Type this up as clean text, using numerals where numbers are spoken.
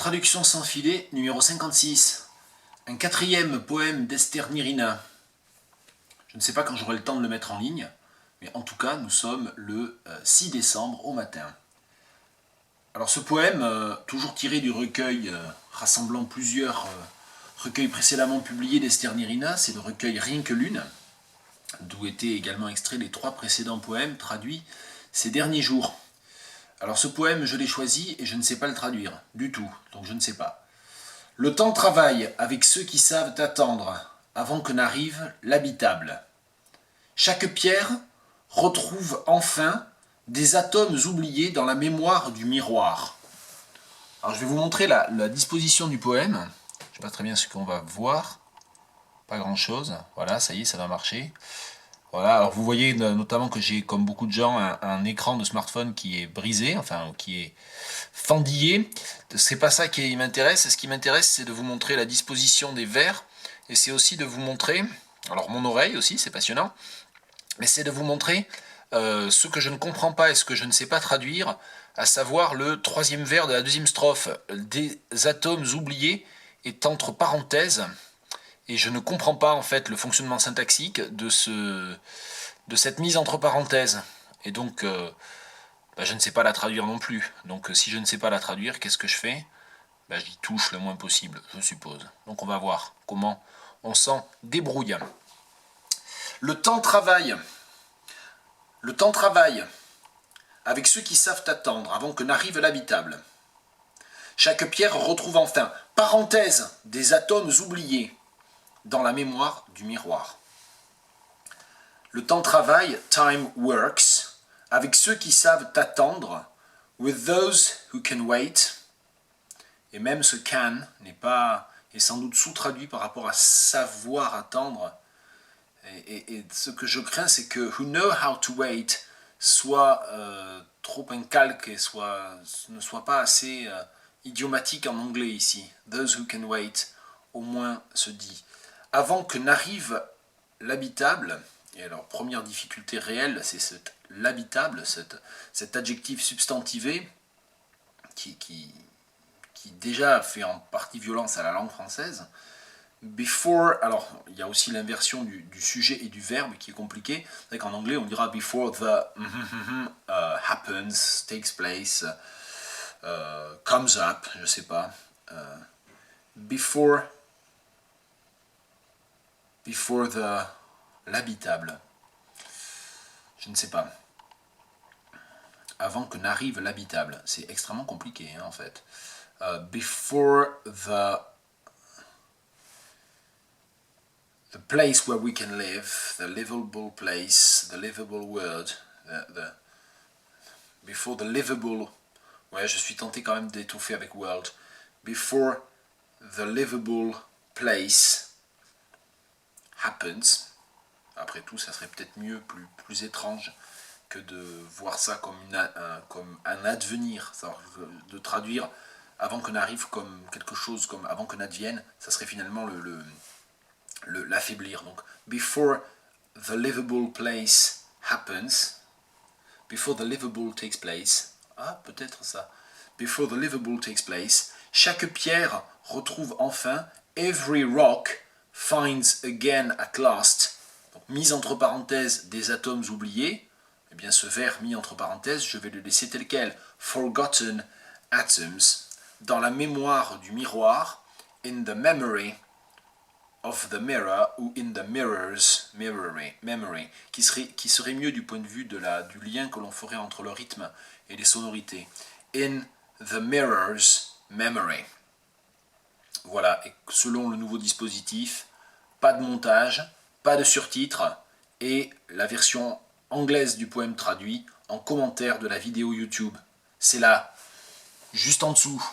Traduction sans filet, numéro 56. Un quatrième poème d'Esther Nirina. Je ne sais pas quand j'aurai le temps de le mettre en ligne, mais en tout cas, nous sommes le 6 décembre au matin. Alors ce poème, toujours tiré du recueil rassemblant plusieurs recueils précédemment publiés d'Esther Nirina, c'est le recueil Rien que l'une, d'où étaient également extraits les 3 précédents poèmes traduits ces derniers jours. Alors ce poème, je l'ai choisi et je ne sais pas le traduire, du tout, donc je ne sais pas. Le temps travaille avec ceux qui savent attendre, avant que n'arrive l'habitable. Chaque pierre retrouve enfin des atomes oubliés dans la mémoire du miroir. Alors je vais vous montrer la disposition du poème. Je ne sais pas très bien ce qu'on va voir. Pas grand chose. Voilà, ça y est, ça va marcher. Voilà, alors vous voyez notamment que j'ai, comme beaucoup de gens, un écran de smartphone qui est brisé, enfin qui est fendillé. C'est pas ça qui m'intéresse. Ce qui m'intéresse, c'est de vous montrer la disposition des vers, et c'est aussi de vous montrer, alors mon oreille aussi, c'est passionnant, mais c'est de vous montrer ce que je ne comprends pas et ce que je ne sais pas traduire, à savoir le 3e vers de la 2e strophe, des atomes oubliés est entre parenthèses. Et je ne comprends pas en fait le fonctionnement syntaxique de cette mise entre parenthèses. Et donc, je ne sais pas la traduire non plus. Donc si je ne sais pas la traduire, qu'est-ce que je fais? J'y touche le moins possible, je suppose. Donc on va voir comment on s'en débrouille. Le temps travaille. Le temps travaille avec ceux qui savent attendre avant que n'arrive l'habitable. Chaque pierre retrouve enfin, parenthèse, des atomes oubliés dans la mémoire du miroir. Le temps travaille, time works, avec ceux qui savent attendre, with those who can wait, et même ce can est sans doute sous-traduit par rapport à savoir attendre, et ce que je crains, c'est que who know how to wait soit trop un calque et ne soit pas assez idiomatique en anglais ici. Those who can wait, au moins se dit. Avant que n'arrive l'habitable, et alors première difficulté réelle, c'est l'habitable, cet adjectif substantivé qui déjà fait en partie violence à la langue française. Before, alors il y a aussi l'inversion du sujet et du verbe qui est compliqué. C'est qu'en anglais on dira before the happens, takes place, comes up, je sais pas. Before l'habitable. Je ne sais pas. Avant que n'arrive l'habitable. C'est extrêmement compliqué en fait. Before the place where we can live, the livable place, the livable world, before the livable, ouais, je suis tenté quand même d'étouffer avec world, before the livable place happens. Après tout, ça serait peut-être mieux, plus étrange que de voir ça comme un advenir, de traduire avant que n'arrive comme quelque chose, comme avant que n'advienne, ça serait finalement l'affaiblir. Donc, before the livable place happens, before the livable takes place, peut-être ça, before the livable takes place, chaque pierre retrouve enfin, every rock finds again at last, donc mise entre parenthèses des atomes oubliés, eh bien ce vers mis entre parenthèses, je vais le laisser tel quel, forgotten atoms, dans la mémoire du miroir, in the memory of the mirror, ou in the mirror's memory, qui serait mieux du point de vue du lien que l'on ferait entre le rythme et les sonorités. In the mirror's memory. Voilà, et selon le nouveau dispositif, pas de montage, pas de surtitres, et la version anglaise du poème traduit en commentaire de la vidéo YouTube. C'est là, juste en dessous.